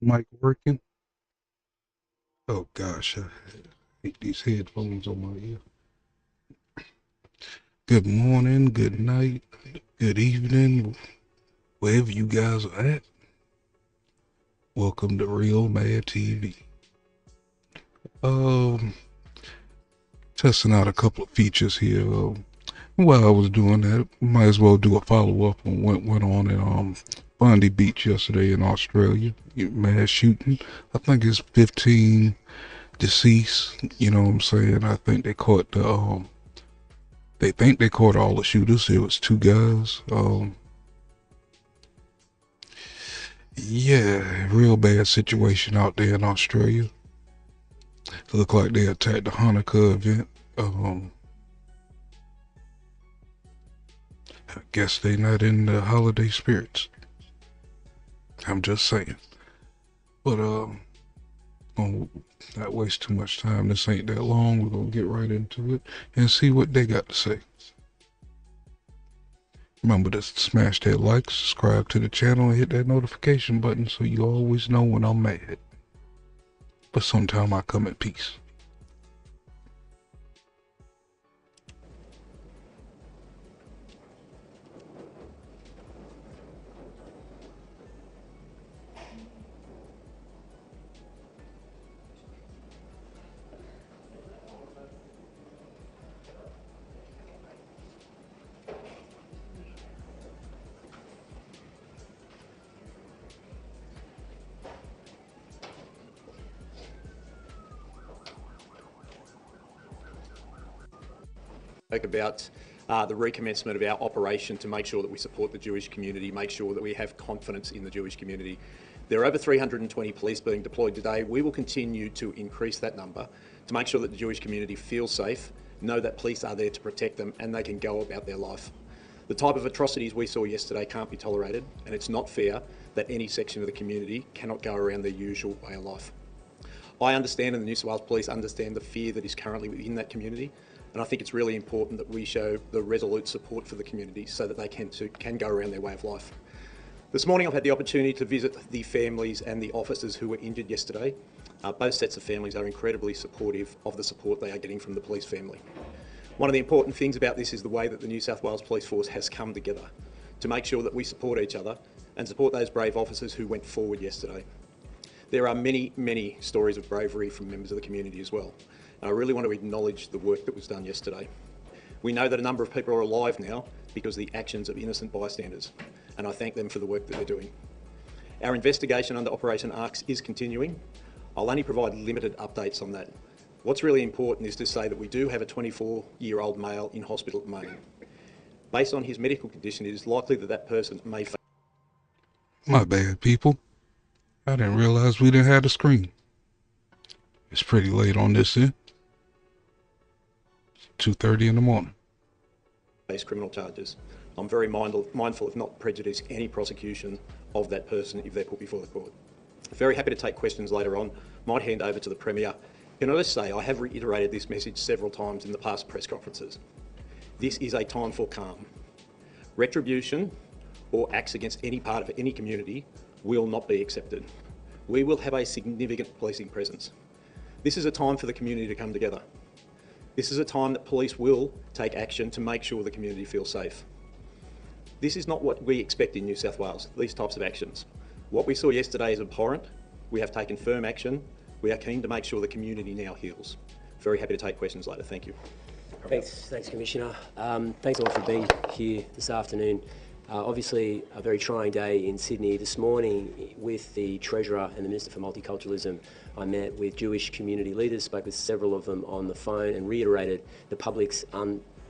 Mic working? Oh gosh, I hate these headphones on my ear. Good morning, good night, good evening, wherever you guys are at. Welcome to Real Mad TV. Um, Testing out a couple of features here. While I was doing that, might as well do a follow up on what went on in Bondi Beach yesterday in Australia. Mass shooting. I think it's 15 deceased. You know what I'm saying? I think they caught the they think they caught all the shooters. It was two guys. Yeah, real bad situation out there in Australia. It looked like they attacked the Hanukkah event. I guess they not in the holiday spirits. I'm just saying. But gonna not waste too much time. This ain't that long. We're gonna get right into it and see what they got to say. Remember to smash that like, subscribe to the channel, and hit that notification button so you always know when I'm mad. But sometime I come in peace. About the recommencement of our operation to make sure that we support the Jewish community, make sure that we have confidence in the Jewish community. There are over 320 police being deployed today. We will continue to increase that number to make sure that the Jewish community feels safe, know that police are there to protect them and they can go about their life. The type of atrocities we saw yesterday can't be tolerated, and it's not fair that any section of the community cannot go around their usual way of life. I understand, and the New South Wales Police understand, the fear that is currently within that community, and I think it's really important that we show the resolute support for the community so that they can go around their way of life. This morning I've had the opportunity to visit the families and the officers who were injured yesterday. Both sets of families are incredibly supportive of the support they are getting from the police family. One of the important things about this is the way that the New South Wales Police Force has come together to make sure that we support each other and support those brave officers who went forward yesterday. There are many, many stories of bravery from members of the community as well. And I really want to acknowledge the work that was done yesterday. We know that a number of people are alive now because of the actions of innocent bystanders, and I thank them for the work that they're doing. Our investigation under Operation ARCS is continuing. I'll only provide limited updates on that. What's really important is to say that we do have a 24-year-old male in hospital at the moment. Based on his medical condition, it is likely that that person may face... My bad, people. I didn't realize we didn't have a screen. It's pretty late on this end. 2:30 in the morning. criminal charges. I'm very mindful of not prejudice any prosecution of that person if they're put before the court. Very happy to take questions later on. Might hand over to the Premier. Can I just say, I have reiterated this message several times in the past press conferences. This is a time for calm. Retribution or acts against any part of any community will not be accepted. We will have a significant policing presence. This is a time for the community to come together. This is a time that police will take action to make sure the community feels safe. This is not what we expect in New South Wales, these types of actions. What we saw yesterday is abhorrent. We have taken firm action. We are keen to make sure the community now heals. Very happy to take questions later. Thank you. Thanks, Commissioner. Thanks all for being here this afternoon. Obviously, a very trying day in Sydney. This morning, with the Treasurer and the Minister for Multiculturalism, I met with Jewish community leaders, spoke with several of them on the phone, and reiterated the public's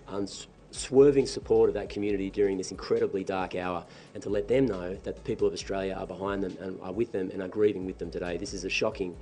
unswerving support of that community during this incredibly dark hour, and to let them know that the people of Australia are behind them and are with them and are grieving with them today. This is a shocking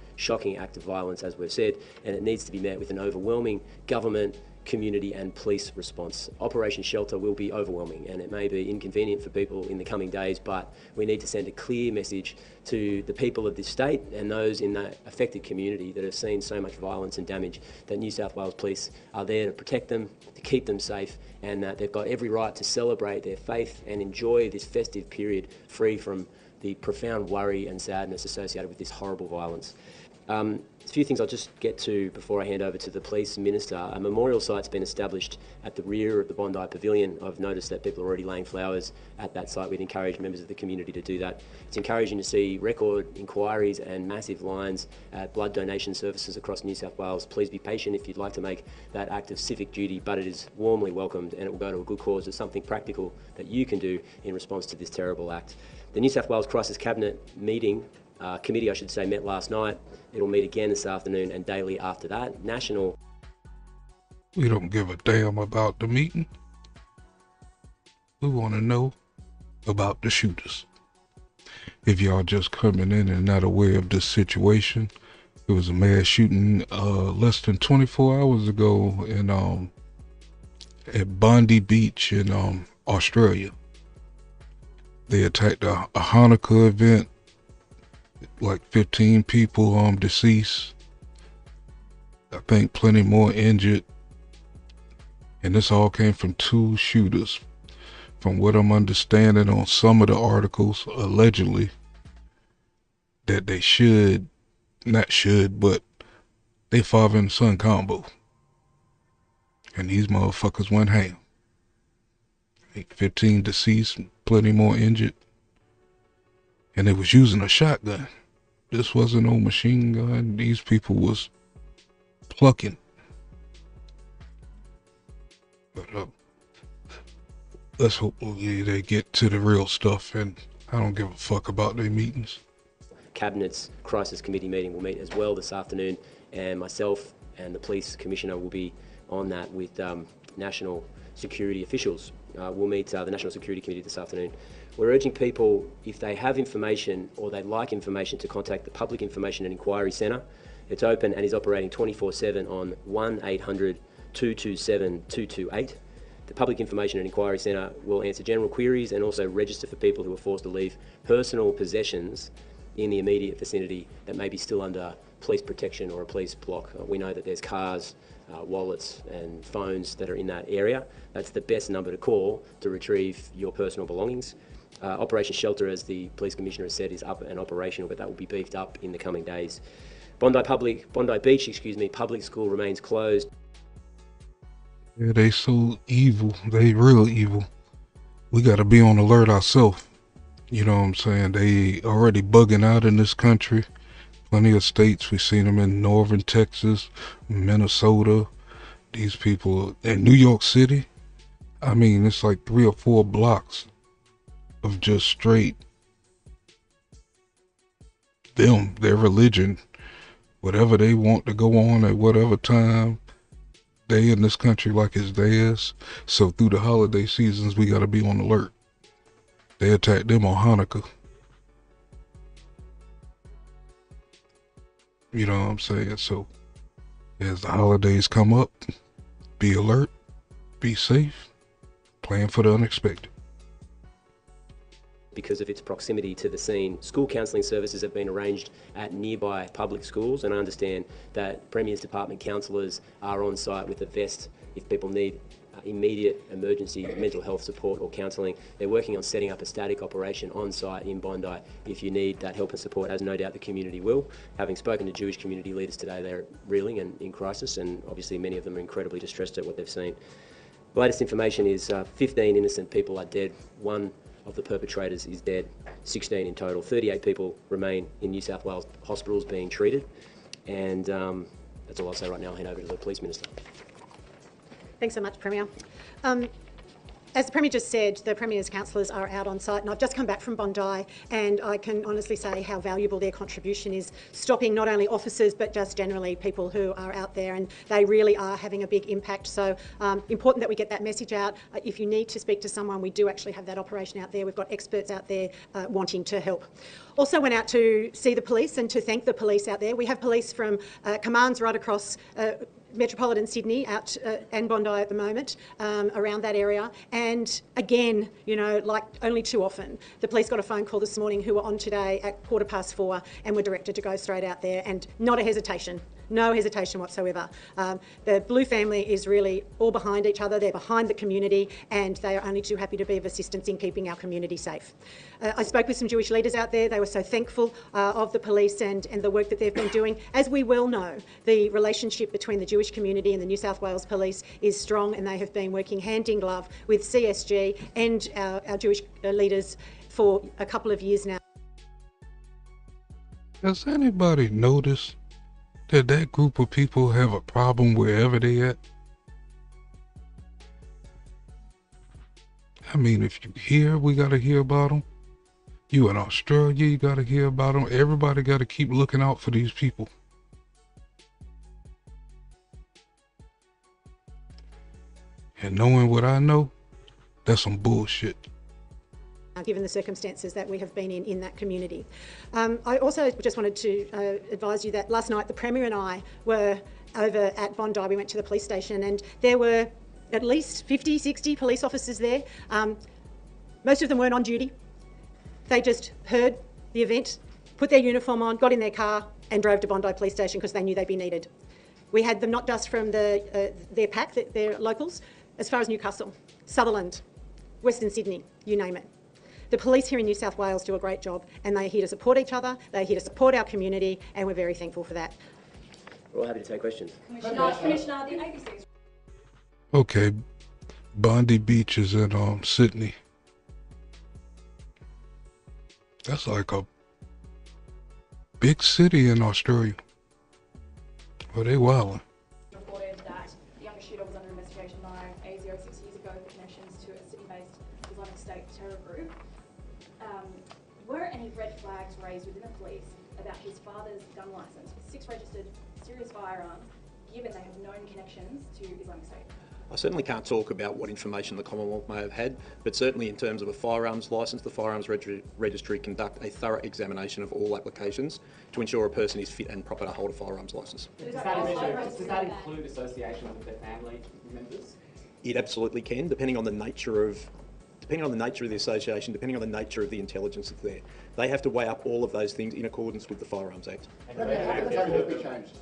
act of violence, as we've said, and it needs to be met with an overwhelming government, community and police response. Operation Shelter will be overwhelming, and it may be inconvenient for people in the coming days, but we need to send a clear message to the people of this state and those in that affected community that have seen so much violence and damage, that New South Wales Police are there to protect them, to keep them safe, and that they've got every right to celebrate their faith and enjoy this festive period free from the profound worry and sadness associated with this horrible violence. A few things I'll just get to before I hand over to the Police Minister. A memorial site's been established at the rear of the Bondi Pavilion. I've noticed that people are already laying flowers at that site. We'd encourage members of the community to do that. It's encouraging to see record inquiries and massive lines at blood donation services across New South Wales. Please be patient if you'd like to make that act of civic duty, but it is warmly welcomed and it will go to a good cause. It's something practical that you can do in response to this terrible act. The New South Wales Crisis Cabinet committee, I should say, met last night. It'll meet again this afternoon and daily after that. We don't give a damn about the meeting. We want to know about the shooters. If y'all just coming in and not aware of this situation, it was a mass shooting less than 24 hours ago in at Bondi Beach in Australia. They attacked a Hanukkah event. Like 15 people deceased. I think plenty more injured. And this all came from two shooters. From what I'm understanding on some of the articles, allegedly, that they but they father and son combo. And these motherfuckers went ham. 15 deceased, plenty more injured. And they was using a shotgun. This wasn't no machine gun. These people was plucking. But let's hope they get to the real stuff, and I don't give a fuck about their meetings. Cabinet's Crisis Committee meeting will meet as well this afternoon, and myself and the Police Commissioner will be on that with national security officials. We'll meet the National Security Committee this afternoon. We're urging people, if they have information or they'd like information, to contact the Public Information and Inquiry Centre. It's open and is operating 24/7 on 1800 227 228. The Public Information and Inquiry Centre will answer general queries and also register for people who are forced to leave personal possessions in the immediate vicinity that may be still under police protection or a police block. We know that there's cars, wallets and phones that are in that area. That's the best number to call to retrieve your personal belongings. Operation Shelter, as the Police Commissioner has said, is up and operational, but that will be beefed up in the coming days. Bondi Beach, public school remains closed. Yeah, they so evil. They real evil. We gotta be on alert ourselves. You know what I'm saying? They already bugging out in this country. Plenty of states. We've seen them in northern Texas, Minnesota. These people in New York City. I mean, it's like 3 or 4 blocks of just straight them, their religion, whatever they want to go on at whatever time. They in this country like it's theirs. So through the holiday seasons, we gotta be on alert. They attacked them on Hanukkah. You know what I'm saying? So as the holidays come up, be alert, be safe, plan for the unexpected. Because of its proximity to the scene, school counselling services have been arranged at nearby public schools, and I understand that Premier's Department counsellors are on site with a vest if people need immediate emergency mental health support or counselling. They're working on setting up a static operation on site in Bondi if you need that help and support, as no doubt the community will. Having spoken to Jewish community leaders today, they're reeling and in crisis, and obviously many of them are incredibly distressed at what they've seen. The latest information is 15 innocent people are dead. One of the perpetrators is dead, 16 in total. 38 people remain in New South Wales hospitals being treated. And that's all I'll say right now. I'll hand over to the Police Minister. Thanks so much, Premier. As the Premier just said, the Premier's counsellors are out on site, and I've just come back from Bondi, and I can honestly say how valuable their contribution is, stopping not only officers but just generally people who are out there, and they really are having a big impact. So important that we get that message out. If you need to speak to someone, we do actually have that operation out there. We've got experts out there wanting to help. Also went out to see the police and to thank the police out there. We have police from commands right across metropolitan Sydney out and Bondi at the moment, around that area. And again, you know, like only too often, the police got a phone call this morning who were on today at 4:15 and were directed to go straight out there, and not a hesitation. No hesitation whatsoever. The Blue family is really all behind each other. They're behind the community, and they are only too happy to be of assistance in keeping our community safe. I spoke with some Jewish leaders out there. They were so thankful of the police and the work that they've been doing. As we well know, the relationship between the Jewish community and the New South Wales Police is strong, and they have been working hand in glove with CSG and our Jewish leaders for a couple of years now. Has anybody noticed that that group of people have a problem wherever they at? I mean, if you hear, we gotta hear about them. You in Australia, you gotta hear about them. Everybody gotta keep looking out for these people. And knowing what I know, that's some bullshit. Given the circumstances that we have been in that community. I also just wanted to advise you that last night the Premier and I were over at Bondi. We went to the police station, and there were at least 50, 60 police officers there. Most of them weren't on duty. They just heard the event, put their uniform on, got in their car and drove to Bondi Police Station because they knew they'd be needed. We had them not just from their pack, their locals, as far as Newcastle, Sutherland, Western Sydney, you name it. The police here in New South Wales do a great job, and they're here to support each other, they're here to support our community, and we're very thankful for that. We're all happy to take questions. Commissioner, the ABC. Okay, Bondi Beach is in Sydney. That's like a big city in Australia. Well, they wildin'. Reported that the younger shooter was under investigation by ASIO 6 years ago for connections to a Sydney-based Islamic State terror group. Were any red flags raised within the police about his father's gun licence with 6 registered serious firearms, given they have known connections to Islamic State? I certainly can't talk about what information the Commonwealth may have had, but certainly in terms of a firearms licence, the Firearms Registry conduct a thorough examination of all applications to ensure a person is fit and proper to hold a firearms licence. Does that include association with their family members? It absolutely can, depending on the nature of the association, depending on the nature of the intelligence that's there. They have to weigh up all of those things in accordance with the Firearms Act. Premier, how can that be changed?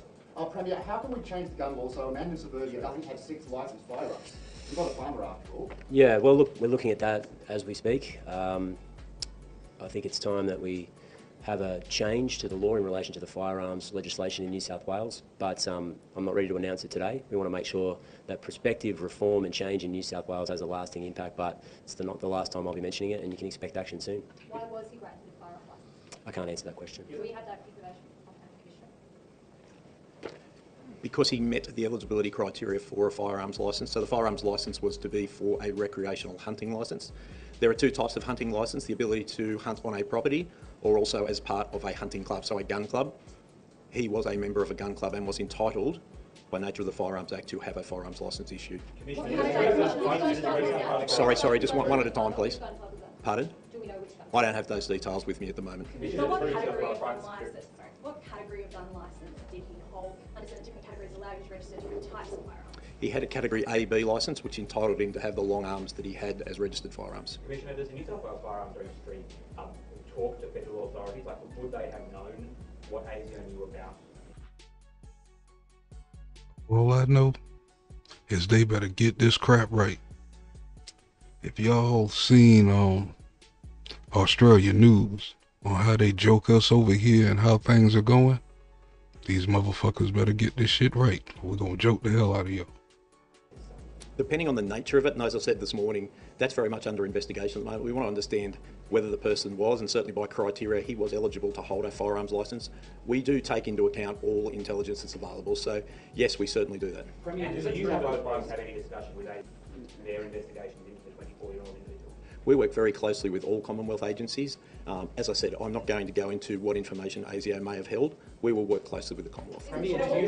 Premier, how can we change the gun law so a man in suburbia doesn't have 6 licensed firearms? He's not a farmer after all. Yeah, well, look, we're looking at that as we speak. I think it's time that we have a change to the law in relation to the firearms legislation in New South Wales, but I'm not ready to announce it today. We want to make sure that prospective reform and change in New South Wales has a lasting impact, but it's not the last time I'll be mentioning it, and you can expect action soon. Why was he granted a firearm licence? I can't answer that question. Do we have that information from the Commissioner? Because he met the eligibility criteria for a firearms licence. So the firearms licence was to be for a recreational hunting licence. There are 2 types of hunting licence, the ability to hunt on a property or also as part of a hunting club, so a gun club. He was a member of a gun club and was entitled, by nature of the Firearms Act, to have a firearms licence issued. Sorry, just one at a time, please. Pardon? Do we know which gun? I don't have those details with me at the moment. So what category of gun licence? What category of gun licence did he hold? I understand that different categories allow you to register different types of firearms. He had a Category A/B licence, which entitled him to have the long arms that he had as registered firearms. Commissioner, does the New South Wales Firearms Registry talk to federal authorities? Like, would they have known what ASIO knew about? All I know is they better get this crap right. If y'all seen Australia news on how they joke us over here and how things are going, these motherfuckers better get this shit right. We're gonna joke the hell out of you. Depending on the nature of it, and as I said this morning, that's very much under investigation at the moment. We want to understand whether the person was, and certainly by criteria, he was eligible to hold a firearms licence. We do take into account all intelligence that's available, so yes, we certainly do that. Premier, does the New South Wales Police have any discussion with their investigations into the 24-year-old individual? We work very closely with all Commonwealth agencies. As I said, I'm not going to go into what information ASIO may have held. We will work closely with the Commonwealth. Premier, do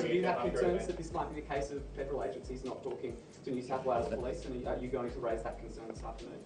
you have concerns that this might be the case of federal agencies not talking to New South Wales Police, and are you going to raise that concern this afternoon?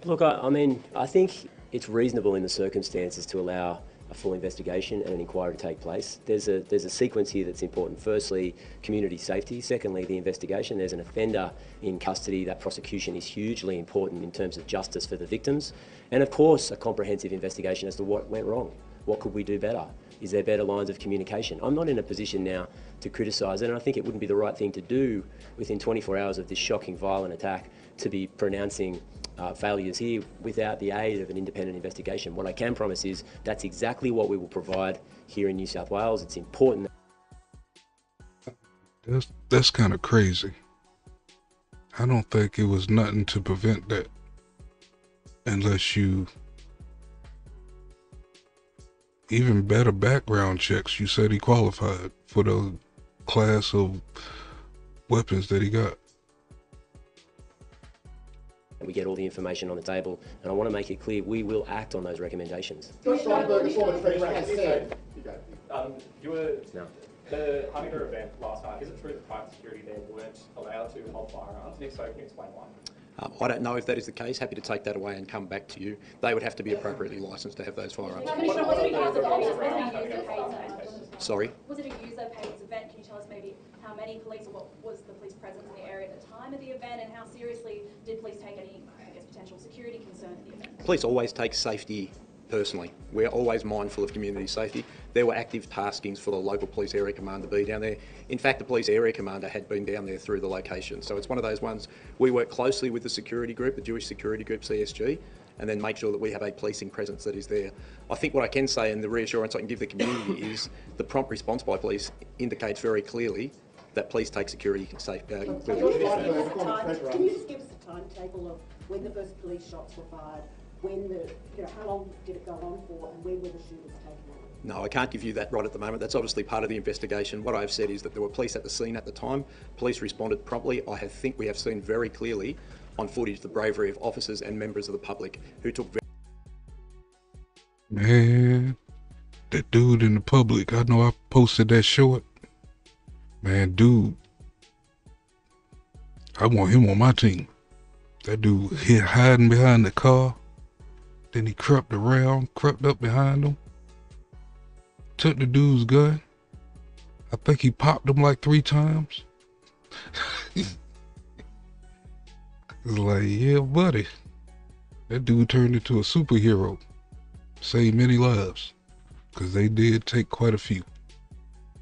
Look, I mean, I think it's reasonable in the circumstances to allow a full investigation and an inquiry to take place. There's a sequence here that's important. Firstly, community safety. Secondly, the investigation. There's an offender in custody. That prosecution is hugely important in terms of justice for the victims. And of course, a comprehensive investigation as to what went wrong. What could we do better? Is there better lines of communication? I'm not in a position now to criticise it, and I think it wouldn't be the right thing to do within 24 hours of this shocking, violent attack to be pronouncing failures here without the aid of an independent investigation. What I can promise is that's exactly what we will provide here in New South Wales. It's important. That's kind of crazy. I don't think it was nothing to prevent that, unless you even better background checks. You said he qualified for the class of weapons that he got. We get all the information on the table, and I want to make it clear we will act on those recommendations. Josh Frydenberg, the former Treasurer, has said... You were... No. The Huntington event last night, is it true that private security there weren't allowed to hold firearms? And if so, can you explain why? I don't know if that is the case. Happy to take that away and come back to you. They would have to be appropriately licensed to have those firearms. Sorry? Was it a user-pays event? Can you tell us maybe how many police, or what was the police presence in the area at the time of the event, and how seriously did police take any, I guess, potential security concern at the event? Police always take safety personally. We're always mindful of community safety. There were active taskings for the local police area commander to be down there. In fact, the police area commander had been down there through the location. So it's one of those ones, we work closely with the security group, the Jewish security group, CSG, and then make sure that we have a policing presence that is there. I think what I can say, and the reassurance I can give the community, is the prompt response by police indicates very clearly that police take security safe. Can you just give us a timetable of when the first police shots were fired, when how long did it go on for, and when were the shooters taken out? No, I can't give you that right at the moment. That's obviously part of the investigation. What I've said is that there were police at the scene at the time. Police responded promptly. I think we have seen very clearly on footage the bravery of officers and members of the public who took... Man, that dude in the public, I know I posted that short. Man, dude, I want him on my team. That dude hid hiding behind the car. Then he crept up behind him, took the dude's gun. I think he popped him like 3 times. It's like, yeah, buddy. That dude turned into a superhero. Saved many lives, because they did take quite a few.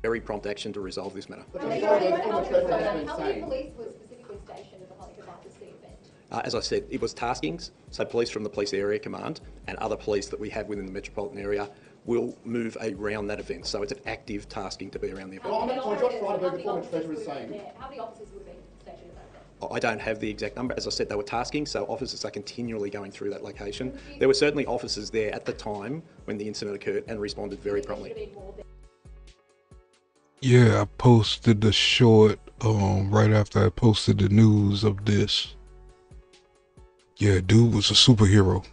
Very prompt action to resolve this matter. How many police were specifically stationed at the Huntington after the event? As I said, it was taskings, so police from the Police Area Command and other police that we have within the metropolitan area will move around that event. So it's an active tasking to be around the event. Well, on that point, Josh Frydenberg, the former Treasurer, is saying... How many officers would have been stationed at that event? I don't have the exact number. As I said, they were tasking, so officers are continually going through that location. There were certainly officers there at the time when the incident occurred and responded very promptly. Yeah, I posted the short right after I posted the news of this. Yeah, dude was a superhero.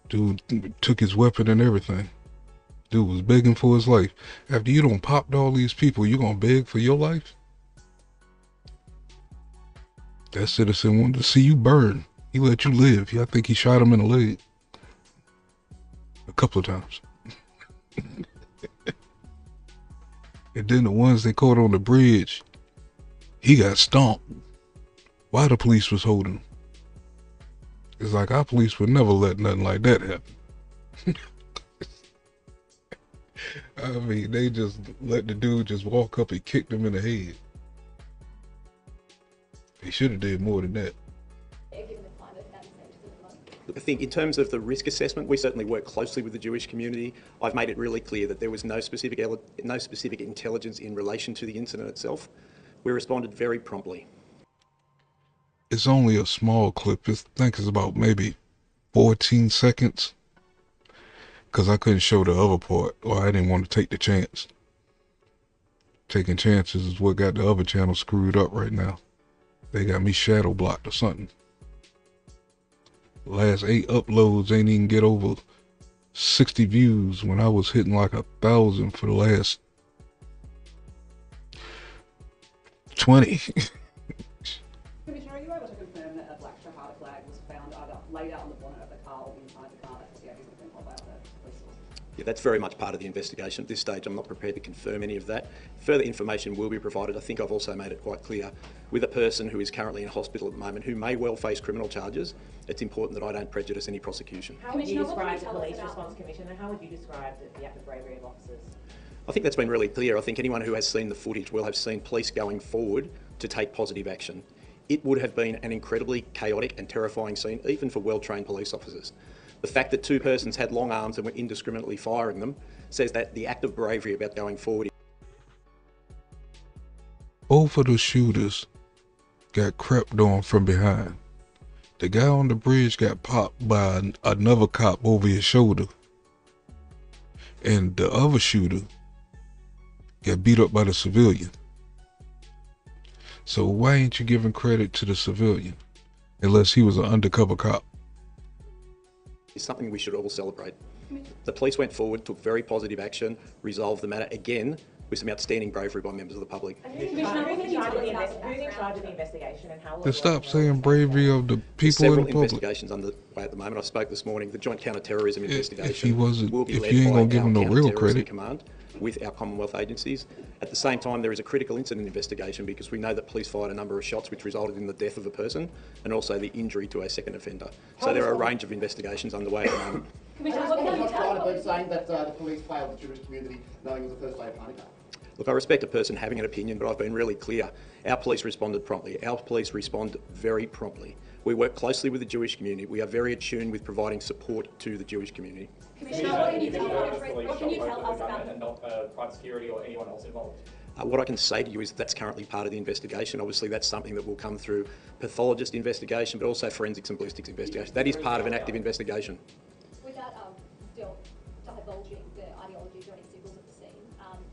Dude took his weapon and everything. Dude was begging for his life. After you done popped all these people, you gonna beg for your life? That citizen wanted to see you burn. He let you live. I think he shot him in the leg. A couple of times. And then the ones they caught on the bridge, he got stomped. Why the police was holding him? It's like our police would never let nothing like that happen. I mean, they just let the dude just walk up and kick him in the head. They should have did more than that. I think in terms of the risk assessment, we certainly work closely with the Jewish community. I've made it really clear that there was no specific intelligence in relation to the incident itself. We responded very promptly. It's only a small clip. I think it's about maybe 14 seconds. Because I couldn't show the other part, or I didn't want to take the chance. Taking chances is what got the other channel screwed up right now. They got me shadow blocked or something. Last 8 uploads ain't even get over 60 views when I was hitting like 1,000 for the last 20. Commissioner, are you able to confirm that a black Shahada flag was found either laid out on the bonnet of the car or inside the car that the police source? Yeah, that's very much part of the investigation. At this stage, I'm not prepared to confirm any of that. Further information will be provided. I think I've also made it quite clear with a person who is currently in hospital at the moment who may well face criminal charges. It's important that I don't prejudice any prosecution. How would you describe the Police Response Commission, and how would you describe the act of bravery of officers? I think that's been really clear. I think anyone who has seen the footage will have seen police going forward to take positive action. It would have been an incredibly chaotic and terrifying scene, even for well-trained police officers. The fact that two persons had long arms and were indiscriminately firing them says that the act of bravery about going forward. Both of the shooters got crept on from behind. The guy on the bridge got popped by another cop over his shoulder. And the other shooter got beat up by the civilian. So why ain't you giving credit to the civilian? Unless he was an undercover cop. Is something we should all celebrate. The police went forward, took very positive action, resolved the matter again with some outstanding bravery by members of the public. Who's in charge of the investigation and how will To it stop work? saying bravery of the There's people several in the public. investigations underway at the moment. I spoke this morning. The Joint Counter-Terrorism investigation he wasn't- will be if led you ain't by gonna give our him no real Counter-Terrorism credit. Command with our Commonwealth agencies. At the same time, there is a critical incident investigation because we know that police fired a number of shots which resulted in the death of a person and also the injury to a second offender. So there are a range of investigations underway at the moment. Commissioner, what can you What's tell? right about saying that the police failed the Jewish community knowing it was the first day of Hanukkah? Look, I respect a person having an opinion, but I've been really clear. Our police responded promptly. Our police respond very promptly. We work closely with the Jewish community. We are very attuned with providing support to the Jewish community. Commissioner, what can you tell us about and not private security or anyone else involved? What I can say to you is that that's currently part of the investigation. Obviously, that's something that will come through pathologist investigation, but also forensics and ballistics investigation. That is part of an active investigation. without divulging the ideologies or any symbols of the scene,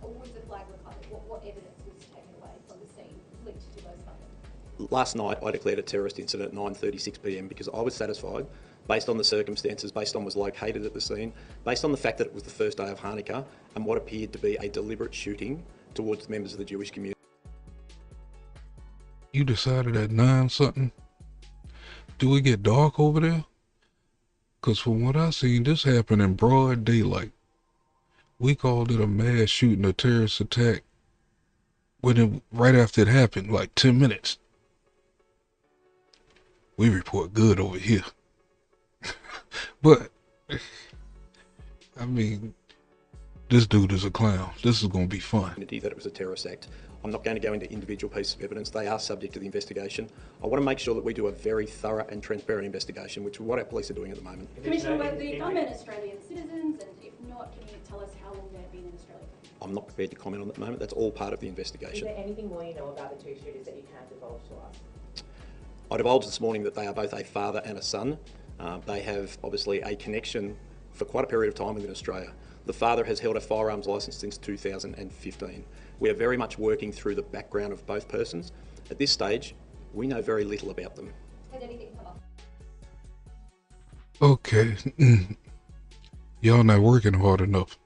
was the flag recovered? What evidence was taken away from the scene linked to those findings? Last night, I declared a terrorist incident at 9:36 p.m. because I was satisfied, based on the circumstances, based on was located at the scene, based on the fact that it was the first day of Hanukkah, and what appeared to be a deliberate shooting towards members of the Jewish community. You decided at 9 something? Do it get dark over there? Cause from what I seen, this happened in broad daylight. We called it a mass shooting, a terrorist attack, right after it happened, like 10 minutes. We report good over here. But, I mean, this dude is a clown. This is gonna be fun. That it was a terrorist act. I'm not going to go into individual pieces of evidence. They are subject to the investigation. I want to make sure that we do a very thorough and transparent investigation, which is what our police are doing at the moment. Commissioner, were the gunmen Australian citizens, and if not, can you tell us how long they've been in Australia? I'm not prepared to comment on that at the moment. That's all part of the Is investigation. there anything more you know about the two shooters that you can't divulge to us? I divulged this morning that they are both a father and a son. They have obviously a connection for quite a period of time within Australia. The father has held a firearms licence since 2015. We are very much working through the background of both persons. At this stage, we know very little about them. Has anything come up? Okay. Y'all not working hard enough.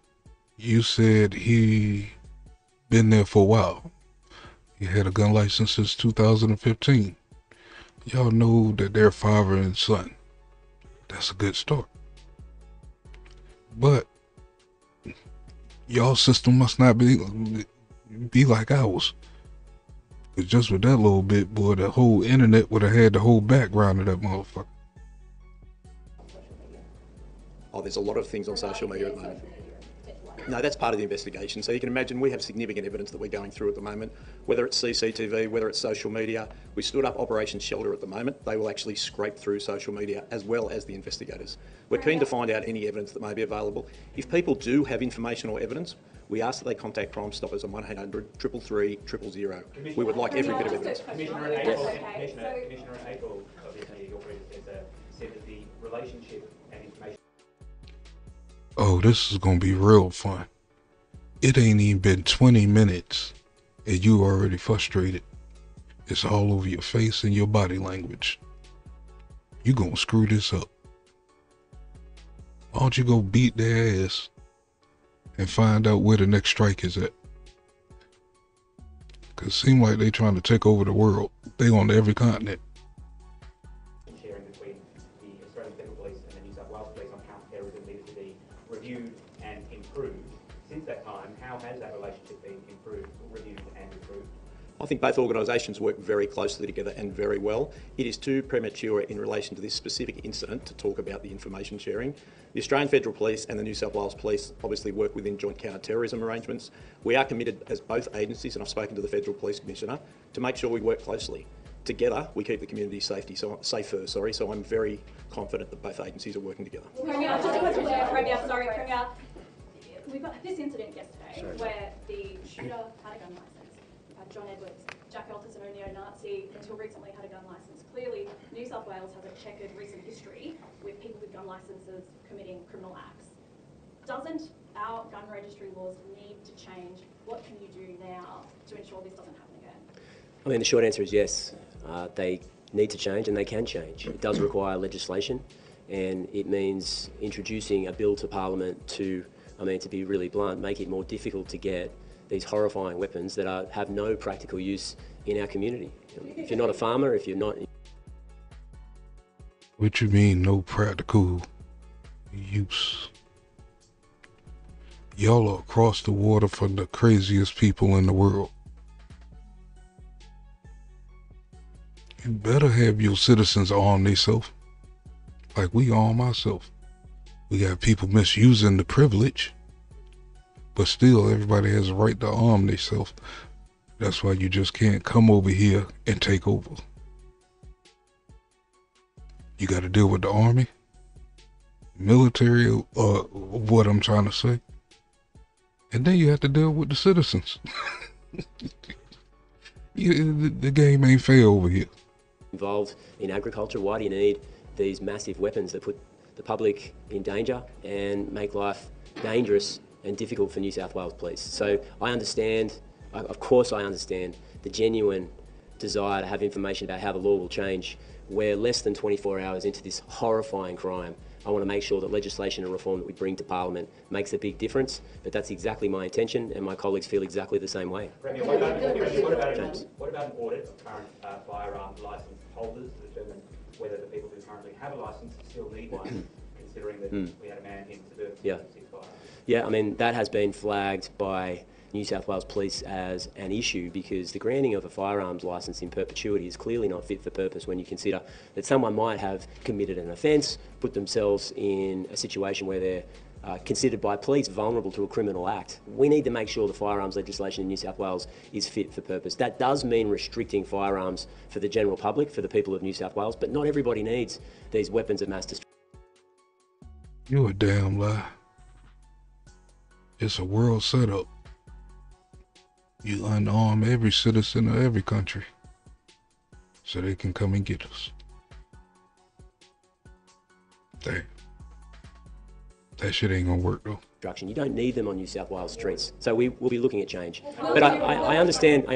You said he been there for a while. He had a gun license since 2015. Y'all know that they're father and son. That's a good start. But y'all system must not be like ours. Cause just with that little bit, boy, the whole internet would have had the whole background of that motherfucker. Oh, there's a lot of things on social media at the moment. No, that's part of the investigation. So you can imagine we have significant evidence that we're going through at the moment, whether it's CCTV, whether it's social media. We stood up Operation Shelter at the moment. They will actually scrape through social media as well as the investigators. We're keen to find out any evidence that may be available. If people do have information or evidence, we ask that they contact Crime Stoppers on 1800 333 000. We would like every bit of evidence. Commissioner in April of your predecessor said that the relationship and information. Oh, this is gonna be real fun. It ain't even been 20 minutes and you already frustrated. It's all over your face and your body language. You gonna screw this up. Why don't you go beat their ass and find out where the next strike is at? Cause it seems like they trying to take over the world. They on every continent. Sharing between the Australian Federal Police and the New South Wales Police on counter-terrorism needed to be reviewed and improved. Since that time, how has that relationship been improved, reviewed and improved? I think both organisations work very closely together and very well. It is too premature in relation to this specific incident to talk about the information sharing. The Australian Federal Police and the New South Wales Police obviously work within joint counter-terrorism arrangements. We are committed as both agencies, and I've spoken to the Federal Police Commissioner, to make sure we work closely. Together, we keep the community safer. So I'm very confident that both agencies are working together. Premier, Premier, we've got this incident yesterday where the shooter had a gun licence. John Edwards, Jack Eltis, a neo-Nazi, until recently had a gun licence. Clearly, New South Wales has a checkered recent history with people with gun licences committing criminal acts. Doesn't our gun registry laws need to change? What can you do now to ensure this doesn't happen again? I mean, the short answer is yes. They need to change and they can change. It does require legislation, and it means introducing a bill to Parliament to, to be really blunt, make it more difficult to get these horrifying weapons that have no practical use in our community. If you're not a farmer, if you're not... What you mean, no practical use? Y'all are across the water from the craziest people in the world. You better have your citizens arm themselves, like we arm ourselves. We got people misusing the privilege, but still everybody has a right to arm themselves. That's why you just can't come over here and take over. You got to deal with the army, military, what I'm trying to say. And then you have to deal with the citizens. The game ain't fair over here. Involved in agriculture, why do you need these massive weapons that put the public in danger and make life dangerous and difficult for New South Wales Police? So I understand, of course I understand, the genuine desire to have information about how the law will change. We're less than 24 hours into this horrifying crime. I want to make sure that legislation and reform that we bring to Parliament makes a big difference, but that's exactly my intention, and my colleagues feel exactly the same way. Premier, what about an audit of current firearms licence holders to determine whether the people who currently have a licence still need one, considering that we had a man hit to birth 6 firearms? Yeah, I mean, that has been flagged by New South Wales Police as an issue because the granting of a firearms licence in perpetuity is clearly not fit for purpose when you consider that someone might have committed an offence, put themselves in a situation where they're considered by police vulnerable to a criminal act. We need to make sure the firearms legislation in New South Wales is fit for purpose. That does mean restricting firearms for the general public, for the people of New South Wales, but not everybody needs these weapons of mass destruction. You're a damn lie. It's a world setup. You unarm every citizen of every country so they can come and get us. Damn. That shit ain't gonna work though. You don't need them on New South Wales streets, so we will be looking at change. But I understand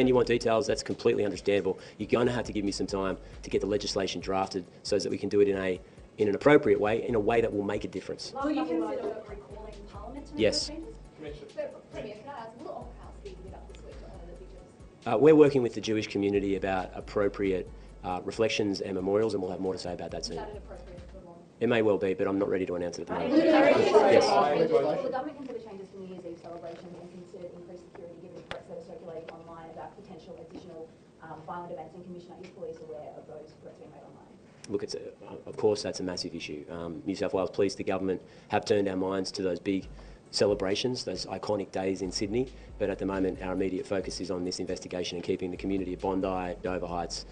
you want details. That's completely understandable. You're going to have to give me some time to get the legislation drafted so that we can do it in an appropriate way, in a way that will make a difference. Will you consider recalling Parliament to make Yes. those changes? Premier, can I ask, will Opera House be lit up this week to honour the victims? We're working with the Jewish community about appropriate reflections and memorials, and we'll have more to say about that soon. Is that inappropriate for long? It may well be, but I'm not ready to announce it at the moment. Yes. Yes. Will the government consider changes to New Year's Eve celebrations and consider increased security given the threats that are circulating online about potential additional violent events, and Commissioner, is police aware of those threats being made online? Look, of course that's a massive issue. New South Wales Police, the government, have turned our minds to those big celebrations, those iconic days in Sydney, but at the moment our immediate focus is on this investigation and keeping the community of Bondi, Dover Heights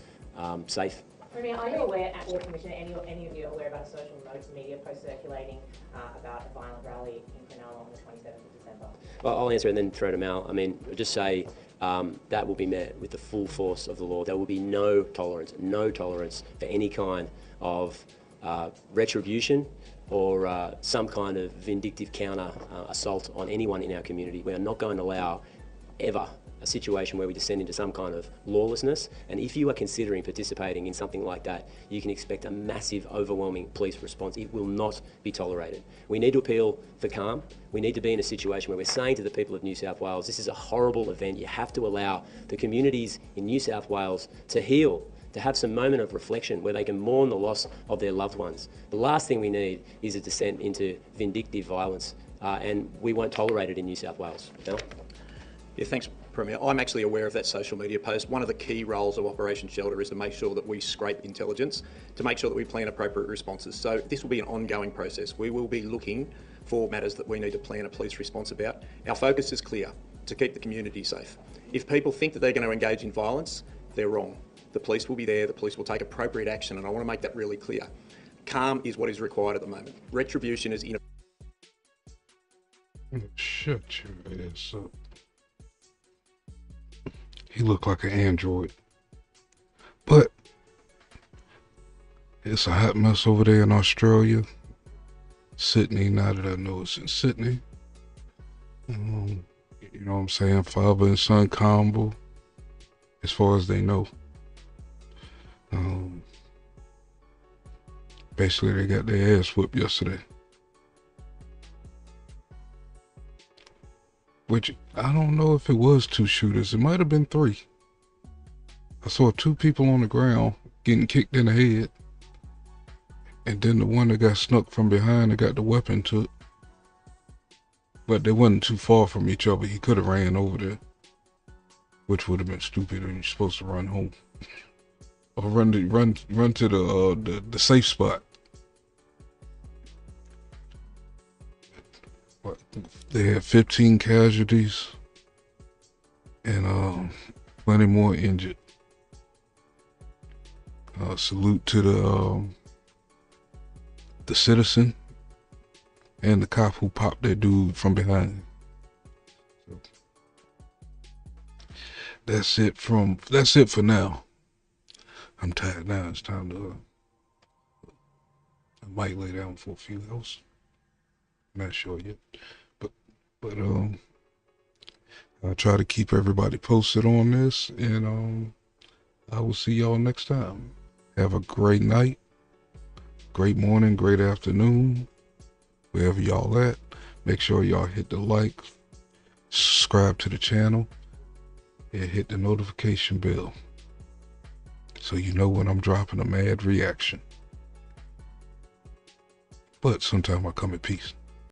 safe. Premier, are you aware, or Commissioner, any of you are aware about a social media post circulating about a violent rally in Cronulla on the 27th of December? Well, I'll answer and then throw to Mal. I mean, just say that will be met with the full force of the law. There will be no tolerance for any kind of retribution or some kind of vindictive counter assault on anyone in our community. We are not going to allow ever a situation where we descend into some kind of lawlessness, and if you are considering participating in something like that, you can expect a massive, overwhelming police response. It will not be tolerated. We need to appeal for calm. We need to be in a situation where we're saying to the people of New South Wales, this is a horrible event. You have to allow the communities in New South Wales to heal, to have some moment of reflection where they can mourn the loss of their loved ones. The last thing we need is a descent into vindictive violence, and we won't tolerate it in New South Wales. Mel? Yeah, thanks, Premier. I'm actually aware of that social media post. One of the key roles of Operation Shelter is to make sure that we scrape intelligence, to make sure that we plan appropriate responses. So this will be an ongoing process. We will be looking for matters that we need to plan a police response about. Our focus is clear: to keep the community safe. If people think that they're going to engage in violence, they're wrong. The police will be there, the police will take appropriate action, and I want to make that really clear. Calm is what is required at the moment. Retribution is Shut your ass up. He looked like an android. But it's a hot mess over there in Australia. Sydney, now that I know it's in Sydney. You know what I'm saying? Father and son combo, as far as they know. Basically, they got their ass whipped yesterday. Which, I don't know if it was 2 shooters. It might have been 3. I saw 2 people on the ground getting kicked in the head. And then the one that got snuck from behind and got the weapon took. But they wasn't too far from each other. He could have ran over there. Which would have been stupid, and you're supposed to run home. Or run to the safe spot. They had 15 casualties and plenty more injured. Salute to the citizen and the cop who popped that dude from behind. So, that's it for now. I'm tired now. It's time to. I might lay down for a few hours. Not sure yet, but I'll try to keep everybody posted on this, and I will see y'all next time. Have a great night, great morning, great afternoon, wherever y'all at. Make sure y'all hit the like, subscribe to the channel, and hit the notification bell so you know when I'm dropping a mad reaction. But sometime I come in peace.